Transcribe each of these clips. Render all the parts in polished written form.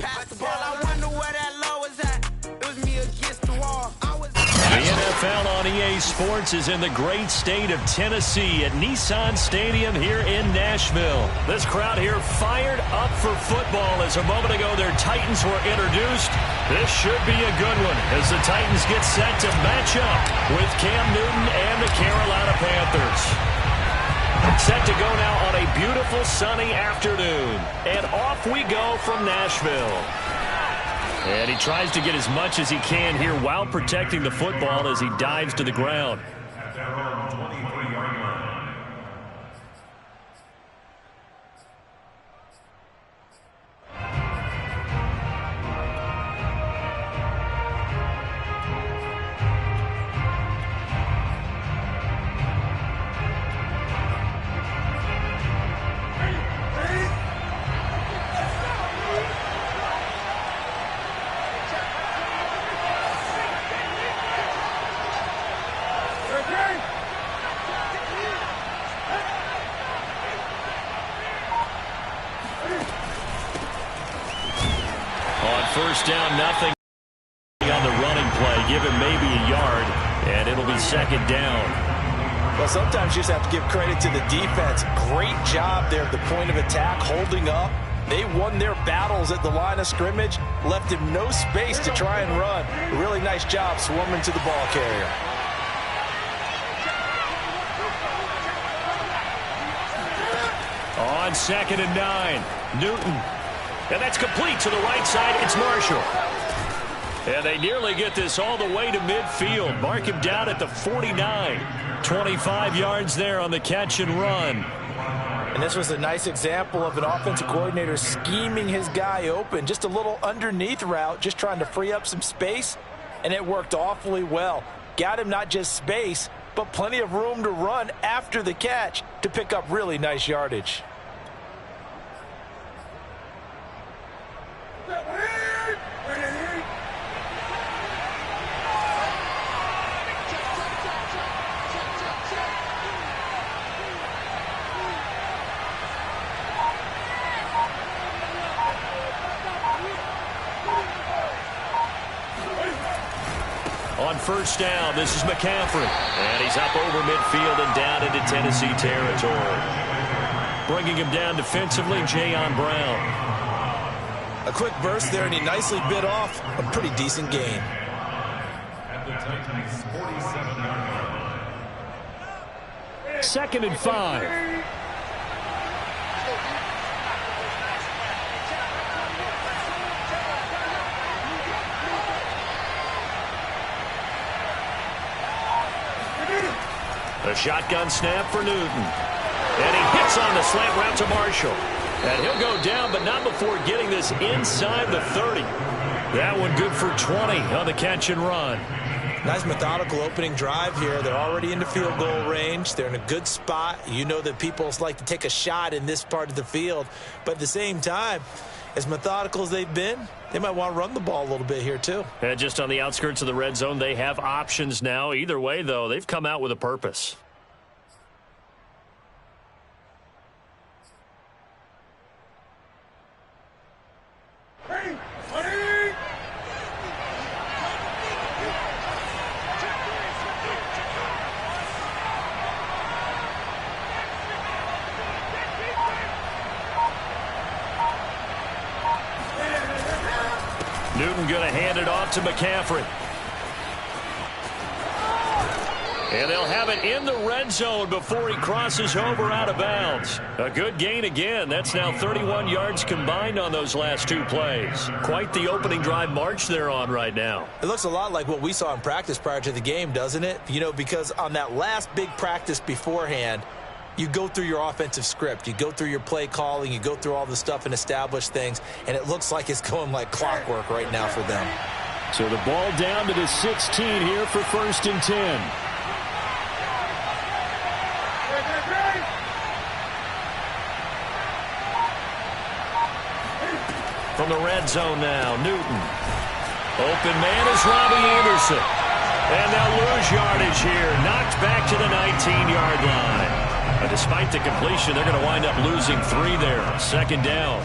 pass the ball. I wonder where that low was at. It was me against the wall. The NFL on EA Sports is in the great state of Tennessee at Nissan Stadium here in Nashville. This crowd here fired up for football as a moment ago their Titans were introduced. This should be a good one as the Titans get set to match up with Cam Newton and the Carolina Panthers. Set to go now on a beautiful sunny afternoon. And off we go from Nashville. And he tries to get as much as he can here while protecting the football as he dives to the ground. First down, nothing on the running play. Give him maybe a yard, and it'll be second down. Well, sometimes you just have to give credit to the defense. Great job there at the point of attack, holding up. They won their battles at the line of scrimmage, left him no space to try and run. A really nice job swarming to the ball carrier. On 2nd and 9, Newton. And that's complete to the right side. It's Marshall. And they nearly get this all the way to midfield. Mark him down at the 49. 25 yards there on the catch and run. And this was a nice example of an offensive coordinator scheming his guy open. Just a little underneath route, just trying to free up some space. And it worked awfully well. Got him not just space, but plenty of room to run after the catch to pick up really nice yardage. On first down, this is McCaffrey. And he's up over midfield and down into Tennessee territory. Bringing him down defensively, Jayon Brown. A quick burst there, and he nicely bit off a pretty decent gain. Second and 5. A shotgun snap for Newton. And he hits on the slant route to Marshall. And he'll go down, but not before getting this inside the 30. That one good for 20 on the catch and run. Nice methodical opening drive here. They're already into field goal range. They're in a good spot. You know that people like to take a shot in this part of the field. But at the same time, as methodical as they've been, they might want to run the ball a little bit here too. And just on the outskirts of the red zone, they have options now. Either way, though, they've come out with a purpose. Newton going to hand it off to McCaffrey. And they'll have it in the red zone before he crosses over out of bounds. A good gain again. That's now 31 yards combined on those last two plays. Quite the opening drive march they're on right now. It looks a lot like what we saw in practice prior to the game, doesn't it? You know, because on that last big practice beforehand, you go through your offensive script. You go through your play calling. You go through all the stuff and establish things. And it looks like it's going like clockwork right now for them. So the ball down to the 16 here for 1st and 10. From the red zone now, Newton. Open man is Robbie Anderson. And they'll lose yardage here. Knocked back to the 19-yard line. But despite the completion, they're going to wind up losing 3 there. 2nd down.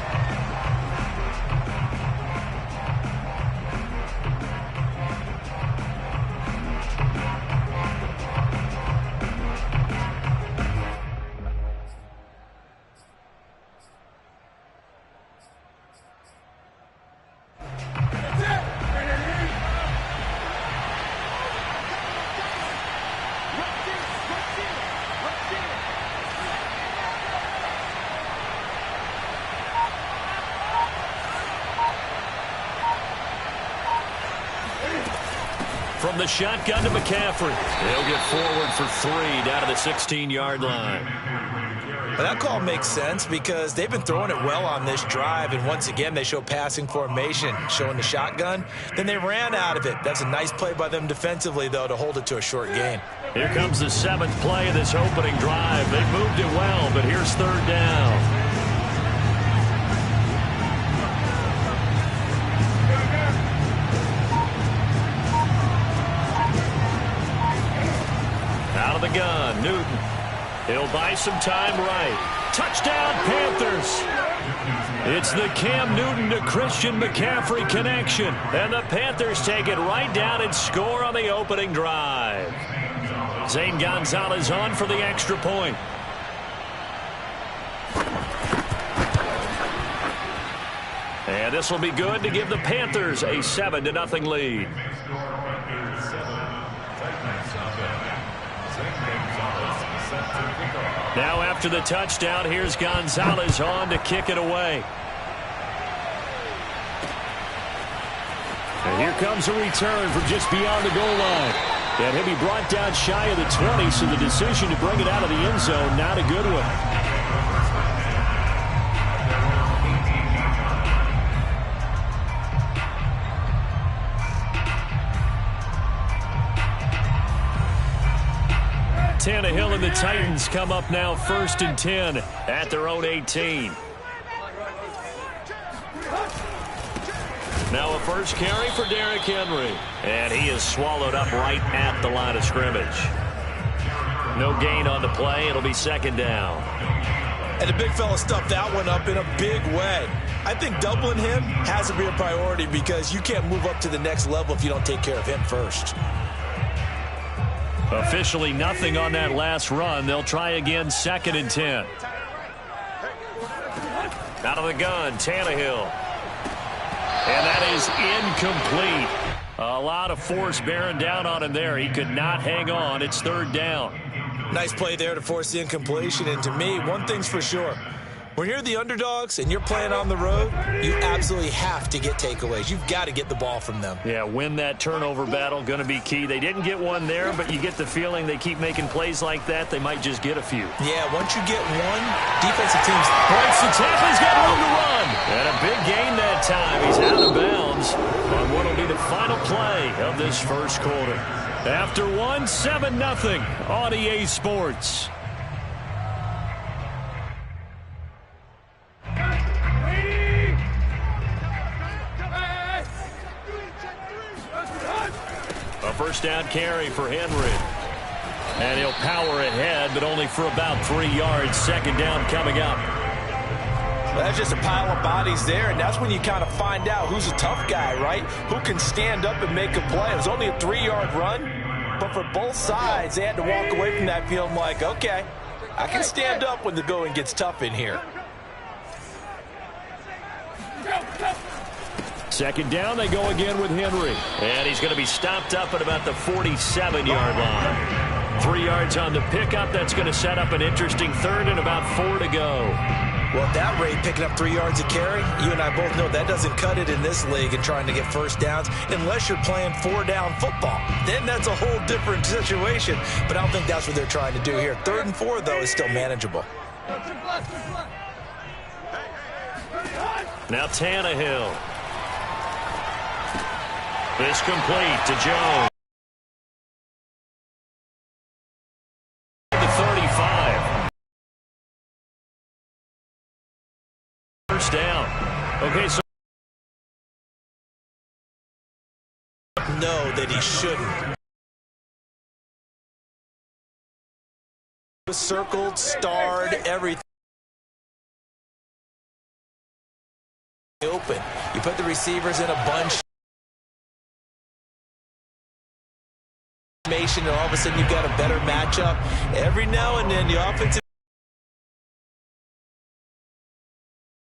from the shotgun to McCaffrey. He'll get forward for 3 down to the 16-yard line. Well, that call makes sense because they've been throwing it well on this drive, and once again they show passing formation, showing the shotgun. Then they ran out of it. That's a nice play by them defensively, though, to hold it to a short gain. Here comes the 7th play of this opening drive. They moved it well, but here's 3rd down. Out of the gun, Newton. He'll buy some time right. Touchdown, Panthers. It's the Cam Newton to Christian McCaffrey connection. And the Panthers take it right down and score on the opening drive. Zane Gonzalez on for the extra point. And this will be good to give the Panthers a 7-0 lead. Now after the touchdown, here's Gonzalez on to kick it away. And here comes a return from just beyond the goal line. And he'll be brought down shy of the 20, so the decision to bring it out of the end zone, not a good one. Tannehill and the Titans come up now 1st and 10 at their own 18. Now a first carry for Derrick Henry. And he is swallowed up right at the line of scrimmage. No gain on the play. It'll be 2nd down. And the big fella stuffed that one up in a big way. I think doubling him has to be a priority because you can't move up to the next level if you don't take care of him first. Officially nothing on that last run. They'll try again 2nd and 10. Out of the gun, Tannehill. And that is incomplete. A lot of force bearing down on him there. He could not hang on. It's 3rd down. Nice play there to force the incompletion. And to me, one thing's for sure. When you're the underdogs and you're playing on the road, you absolutely have to get takeaways. You've got to get the ball from them. Yeah, win that turnover battle, going to be key. They didn't get one there, but you get the feeling they keep making plays like that, they might just get a few. Yeah, once you get one, defensive teams... Points to Tampa's got room to run. And a big gain that time. He's out of bounds on what will be the final play of this first quarter. After 7-0 on EA Sports. A first down carry for Henry. And he'll power ahead, but only for about 3 yards. 2nd down coming up. Well, that's just a pile of bodies there, and that's when you kind of find out who's a tough guy, right? Who can stand up and make a play. It was only a 3-yard run, but for both sides, they had to walk away from that feeling like, okay, I can stand up when the going gets tough in here. 2nd down, they go again with Henry. And he's going to be stopped up at about the 47-yard line. 3 yards on the pickup. That's going to set up an interesting 3rd and about 4 to go. Well, at that rate, picking up 3 yards a carry, you and I both know that doesn't cut it in this league and trying to get first downs unless you're playing 4-down football. Then that's a whole different situation. But I don't think that's what they're trying to do here. 3rd and 4, though, is still manageable. Now Tannehill. This complete to Jones. The 35. First down. Okay, so know that he shouldn't. Circled, starred, everything. Open. You put the receivers in a bunch. And all of a sudden you've got a better matchup. Every now and then the offensive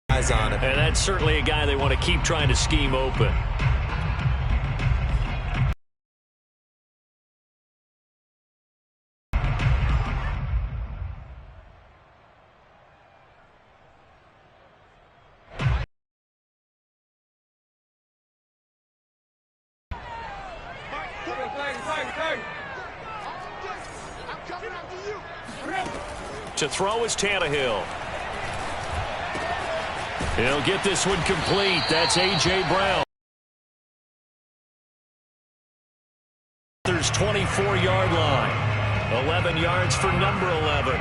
eyes on him. And that's certainly a guy they want to keep trying to scheme open. To throw is Tannehill. He'll get this one complete. That's A.J. Brown. There's 24-yard line. 11 yards for number 11.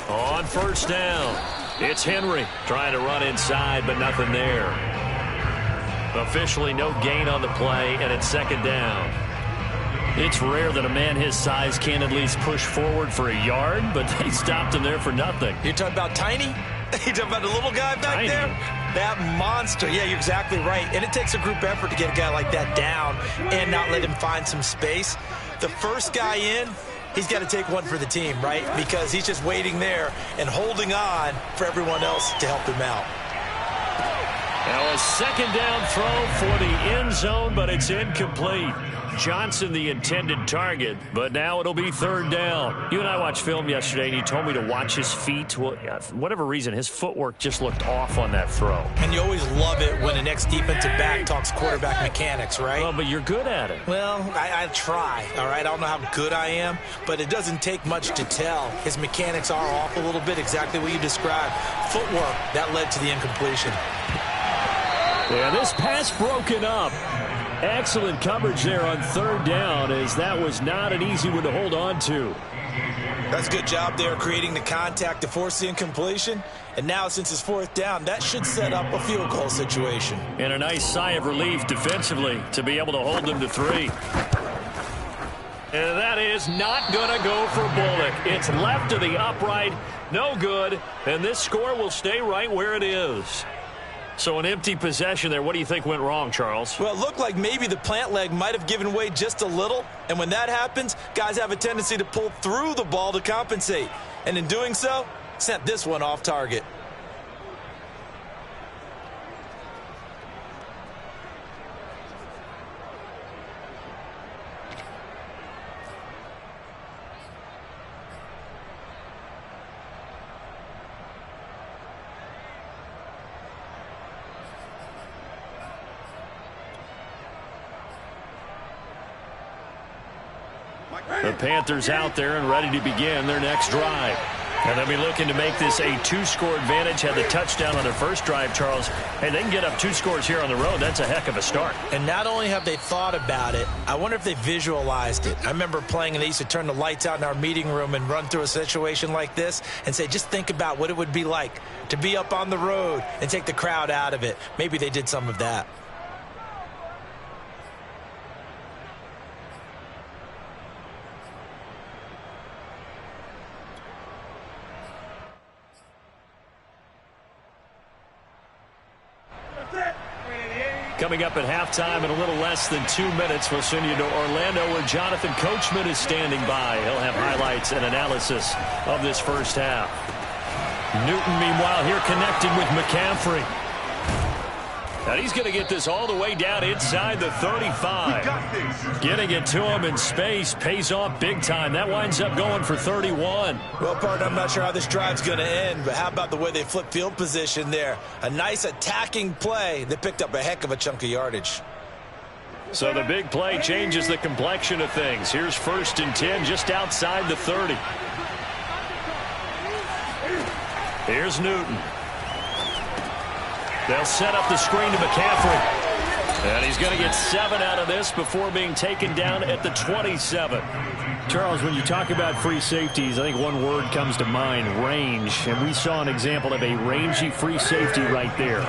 On first down, it's Henry trying to run inside, but nothing there. Officially no gain on the play, and it's second down. It's rare that a man his size can at least push forward for a yard, but they stopped him there for nothing. You're talking about tiny? You're talking about the little guy back Tiny. there? That monster. Yeah, you're exactly right. And it takes a group effort to get a guy like that down and not let him find some space. The first guy in, he's got to take one for the team, right? Because he's just waiting there and holding on for everyone else to help him out. Now a second down throw for the end zone, but it's incomplete. Johnson the intended target, but now it'll be third down. You and I watched film yesterday, and you told me to watch his feet. Well, for whatever reason, his footwork just looked off on that throw. And you always love it when the next defensive back talks quarterback mechanics, right? Well, but you're good at it. Well, I try, all right? I don't know how good I am, but it doesn't take much to tell. His mechanics are off a little bit, exactly what you described. Footwork, that led to the incompletion. Yeah, this pass broken up. Excellent coverage there on third down, as that was not an easy one to hold on to. That's a good job there creating the contact to force the incompletion. And now, since it's fourth down, that should set up a field goal situation. And a nice sigh of relief defensively to be able to hold them to 3. And that is not going to go for Bullock. It's left to the upright. No good. And this score will stay right where it is. So an empty possession there. What do you think went wrong, Charles? Well, it looked like maybe the plant leg might have given way just a little. And when that happens, guys have a tendency to pull through the ball to compensate. And in doing so, sent this one off target. The Panthers out there and ready to begin their next drive. And they'll be looking to make this a 2-score advantage. Had the touchdown on their first drive, Charles. Hey, they can get up 2 scores here on the road. That's a heck of a start. And not only have they thought about it, I wonder if they visualized it. I remember playing, and they used to turn the lights out in our meeting room and run through a situation like this and say, just think about what it would be like to be up on the road and take the crowd out of it. Maybe they did some of that. Coming up at halftime in a little less than 2 minutes, we'll send you to Orlando where Jonathan Coachman is standing by. He'll have highlights and analysis of this first half. Newton, meanwhile, here connecting with McCaffrey. And he's going to get this all the way down inside the 35. Getting it to him in space pays off big time. That winds up going for 31. Well, partner, I'm not sure how this drive's going to end, but how about the way they flip field position there? A nice attacking play that picked up a heck of a chunk of yardage. So the big play changes the complexion of things. Here's 1st and 10 just outside the 30. Here's Newton. They'll set up the screen to McCaffrey. And he's going to get 7 out of this before being taken down at the 27. Charles, when you talk about free safeties, I think one word comes to mind, range. And we saw an example of a rangy free safety right there.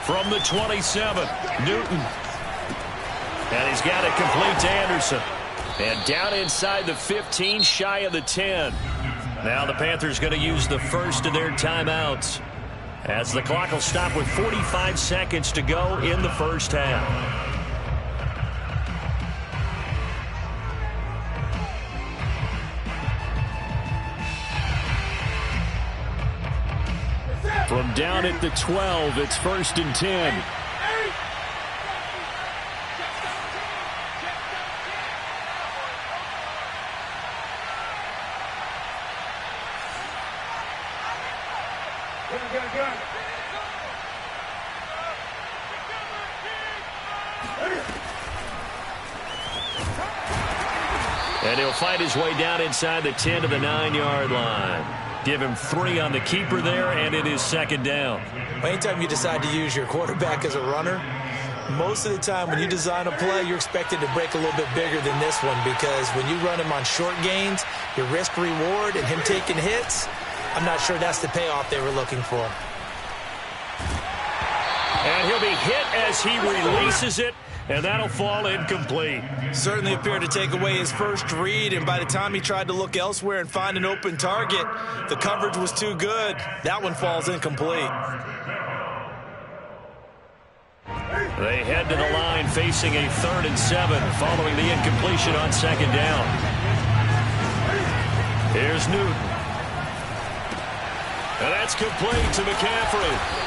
From the 27, Newton. And he's got it complete to Anderson. And down inside the 15, shy of the 10. Now the Panthers going to use the first of their timeouts, as the clock will stop with 45 seconds to go in the first half. From down at the 12, it's 1st and 10. And he'll fight his way down inside the 10 to the 9-yard line. Give him 3 on the keeper there, and it is second down. Anytime you decide to use your quarterback as a runner, most of the time when you design a play, you're expected to break a little bit bigger than this one, because when you run him on short gains, your risk-reward and him taking hits, I'm not sure that's the payoff they were looking for. And he'll be hit as he releases it, and that'll fall incomplete. Certainly appeared to take away his first read, and by the time he tried to look elsewhere and find an open target, the coverage was too good. That one falls incomplete. They head to the line facing a 3rd and 7 following the incompletion on second down. Here's Newton. And that's complete to McCaffrey.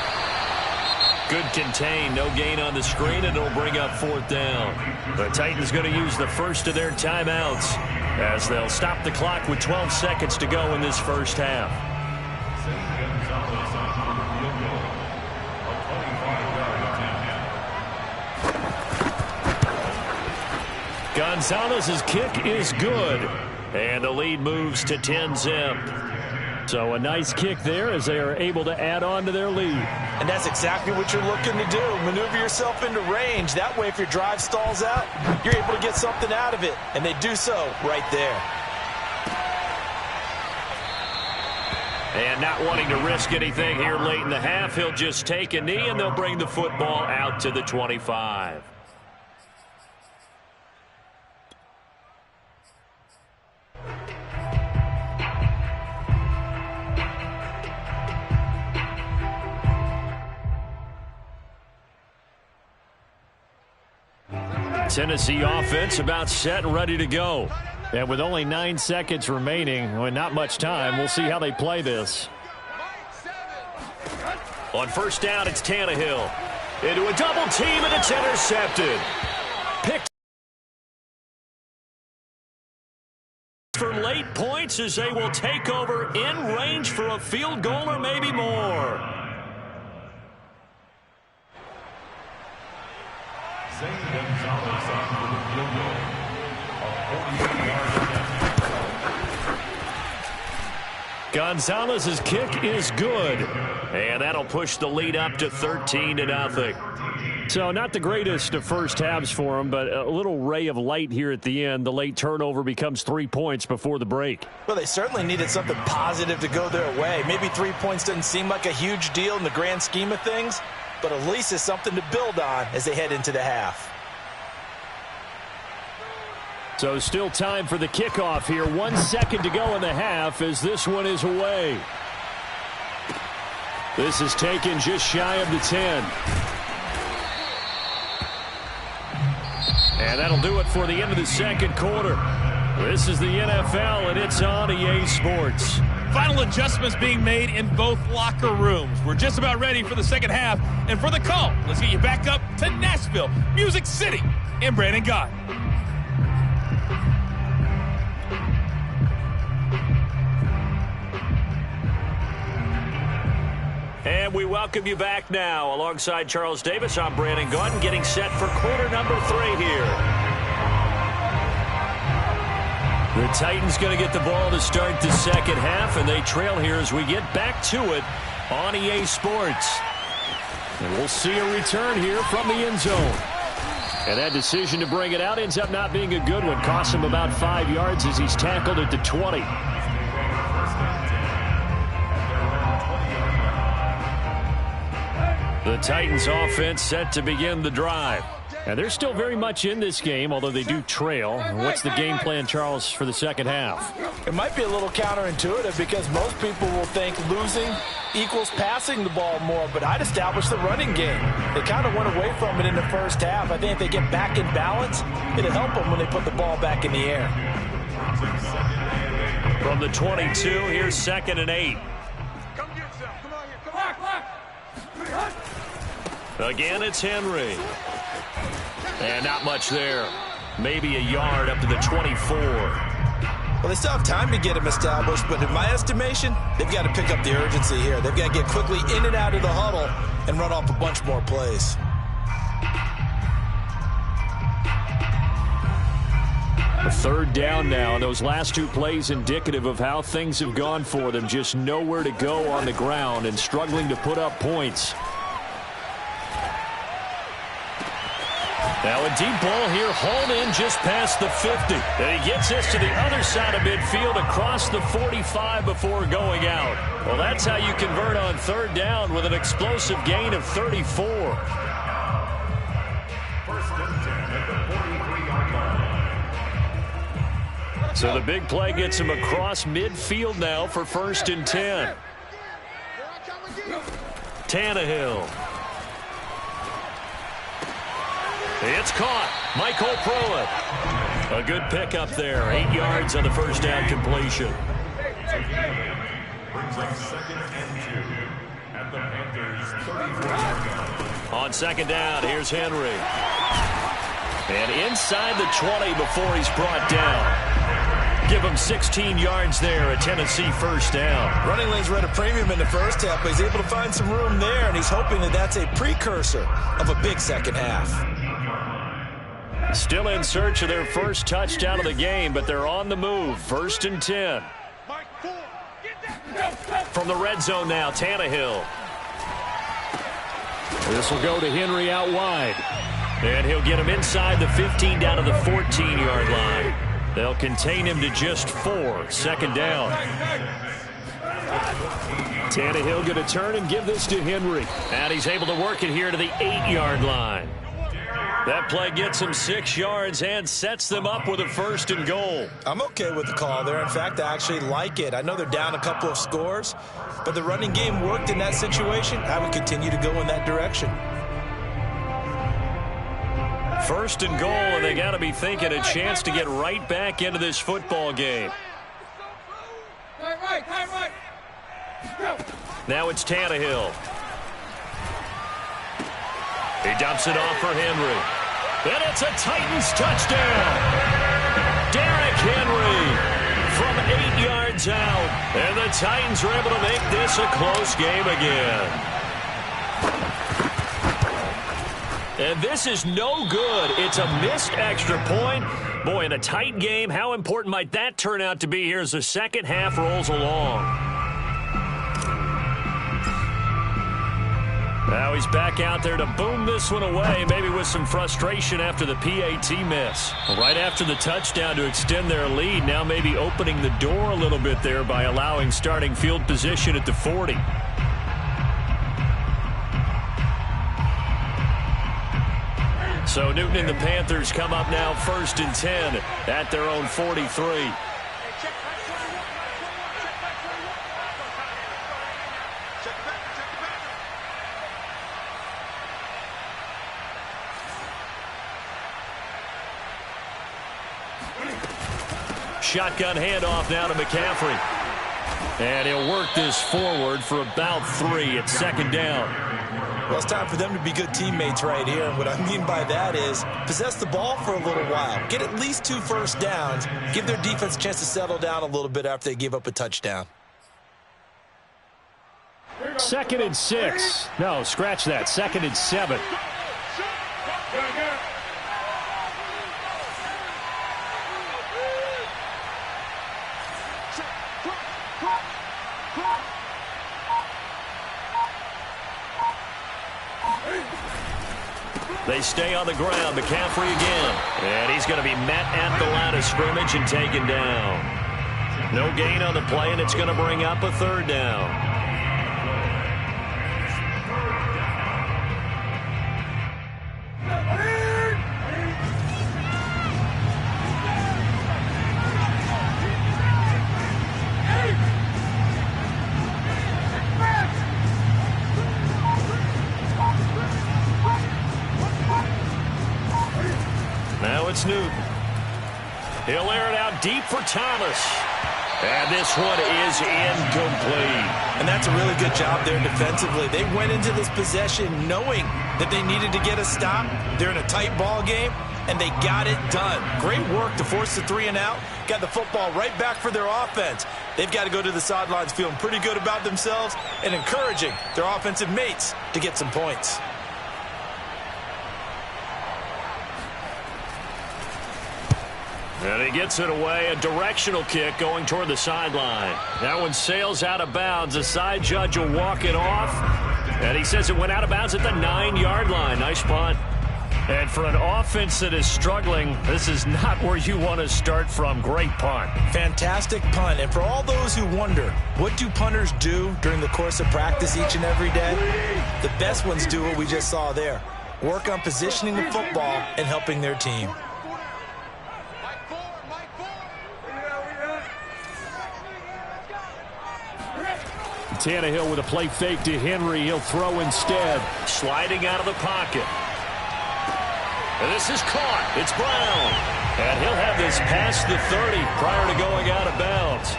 Good contain, no gain on the screen, and it'll bring up 4th down. The Titans going to use the first of their timeouts as they'll stop the clock with 12 seconds to go in this first half. Gonzalez's kick is good, and the lead moves to 10-zip. So a nice kick there as they are able to add on to their lead. And that's exactly what you're looking to do. Maneuver yourself into range. That way, if your drive stalls out, you're able to get something out of it. And they do so right there. And not wanting to risk anything here late in the half, he'll just take a knee, and they'll bring the football out to the 25. Tennessee offense about set and ready to go. And with only 9 seconds remaining, and not much time, we'll see how they play this. On first down, it's Tannehill. Into a double team, and it's intercepted. Picked for late points as they will take over in range for a field goal or maybe more. Gonzalez's kick is good, and that'll push the lead up to 13-0. So not the greatest of first halves for him, but a little ray of light here at the end. The late turnover becomes 3 points before the break. Well, they certainly needed something positive to go their way. Maybe 3 points doesn't seem like a huge deal in the grand scheme of things, but at least it's something to build on as they head into the half. So still time for the kickoff here. 1 second to go in the half as this one is away. This is taken just shy of the 10. And that'll do it for the end of the second quarter. This is the NFL, and it's on EA Sports. Final adjustments being made in both locker rooms. We're just about ready for the second half. And for the call, let's get you back up to Nashville, Music City, and Brandon Gott. And we welcome you back now. Alongside Charles Davis, I'm Brandon Gott, getting set for quarter number 3 here. The Titans going to get the ball to start the second half, and they trail here as we get back to it on EA Sports. And we'll see a return here from the end zone. And that decision to bring it out ends up not being a good one. Costs him about 5 yards as he's tackled at the 20. The Titans offense set to begin the drive. And they're still very much in this game, although they do trail. What's the game plan, Charles, for the second half? It might be a little counterintuitive because most people will think losing equals passing the ball more, but I'd establish the running game. They kind of went away from it in the first half. I think if they get back in balance, it'll help them when they put the ball back in the air. From the 22, here's 2nd and 8. Again, it's Henry. And not much there. Maybe a yard up to the 24. Well, they still have time to get him established, but in my estimation, they've got to pick up the urgency here. They've got to get quickly in and out of the huddle and run off a bunch more plays. Third down now, and those last two plays indicative of how things have gone for them. Just nowhere to go on the ground and struggling to put up points. Now a deep ball here, hauled in just past the 50. And he gets this to the other side of midfield across the 45 before going out. Well, that's how you convert on third down with an explosive gain of 34. So the big play gets him across midfield now for 1st and 10. Tannehill. It's caught. Michael Pruitt. A good pickup there. 8 yards on the first down completion. On second down, here's Henry. And inside the 20 before he's brought down. Give him 16 yards there, a Tennessee first down. Running lanes were at a premium in the first half, but he's able to find some room there, and he's hoping that that's a precursor of a big second half. Still in search of their first touchdown of the game, but they're on the move. 1st and 10. From the red zone now, Tannehill. This will go to Henry out wide. And he'll get him inside the 15 down to the 14-yard line. They'll contain him to just 4. 2nd down. Tannehill going to turn and give this to Henry. And he's able to work it here to the 8-yard line. That play gets him 6 yards and sets them up with a 1st and goal. I'm okay with the call there. In fact, I actually like it. I know they're down a couple of scores, but the running game worked in that situation. I would continue to go in that direction. 1st and goal, and they got to be thinking a chance to get right back into this football game. Now it's Tannehill. He dumps it off for Henry. And it's a Titans touchdown. Derrick Henry from 8 yards out. And the Titans are able to make this a close game again. And this is no good. It's a missed extra point. Boy, in a tight game, how important might that turn out to be here as the second half rolls along? Now he's back out there to boom this one away, maybe with some frustration after the PAT miss. Right after the touchdown to extend their lead, now maybe opening the door a little bit there by allowing starting field position at the 40. So Newton and the Panthers come up now 1st and 10 at their own 43. Shotgun handoff now to McCaffrey. And he'll work this forward for about 3 at 2nd down. Well, it's time for them to be good teammates right here. And what I mean by that is possess the ball for a little while. Get at least 2 first downs. Give their defense a chance to settle down a little bit after they give up a touchdown. 2nd and 6. No, scratch that. 2nd and 7. They stay on the ground. McCaffrey again. And he's going to be met at the line of scrimmage and taken down. No gain on the play, and it's going to bring up a 3rd down. Now it's Newton. He'll air it out deep for Thomas. And this one is incomplete. And that's a really good job there defensively. They went into this possession knowing that they needed to get a stop. They're in a tight ball game, and they got it done. Great work to force the 3 and out. Got the football right back for their offense. They've got to go to the sidelines feeling pretty good about themselves and encouraging their offensive mates to get some points. And he gets it away, a directional kick going toward the sideline. That one sails out of bounds. The side judge will walk it off. And he says it went out of bounds at the 9-yard line. Nice punt. And for an offense that is struggling, this is not where you want to start from. Great punt. Fantastic punt. And for all those who wonder, what do punters do during the course of practice each and every day? The best ones do what we just saw there. Work on positioning the football and helping their team. Tannehill with a play fake to Henry. He'll throw instead. Sliding out of the pocket. And this is caught. It's Brown. And he'll have this past the 30 prior to going out of bounds.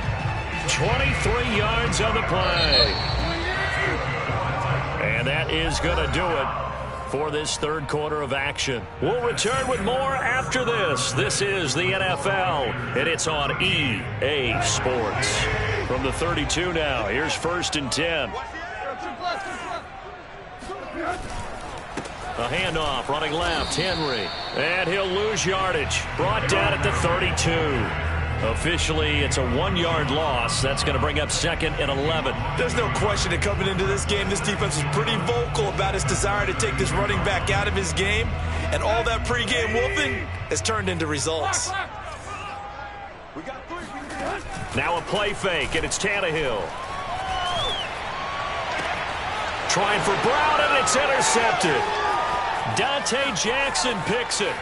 23 yards on the play. And that is going to do it for this third quarter of action. We'll return with more after this. This is the NFL, and it's on EA Sports. From the 32 now, here's 1st and 10. A handoff, running left, Henry. And he'll lose yardage. Brought down at the 32. Officially, it's a 1-yard loss. That's going to bring up 2nd and 11. There's no question that coming into this game, this defense was pretty vocal about its desire to take this running back out of his game. And all that pregame wolfing has turned into results. Now a play fake, and it's Tannehill. Trying for Brown, and it's intercepted. Dante Jackson picks it.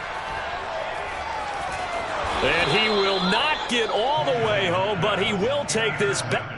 And he will not get all the way home, but he will take this back.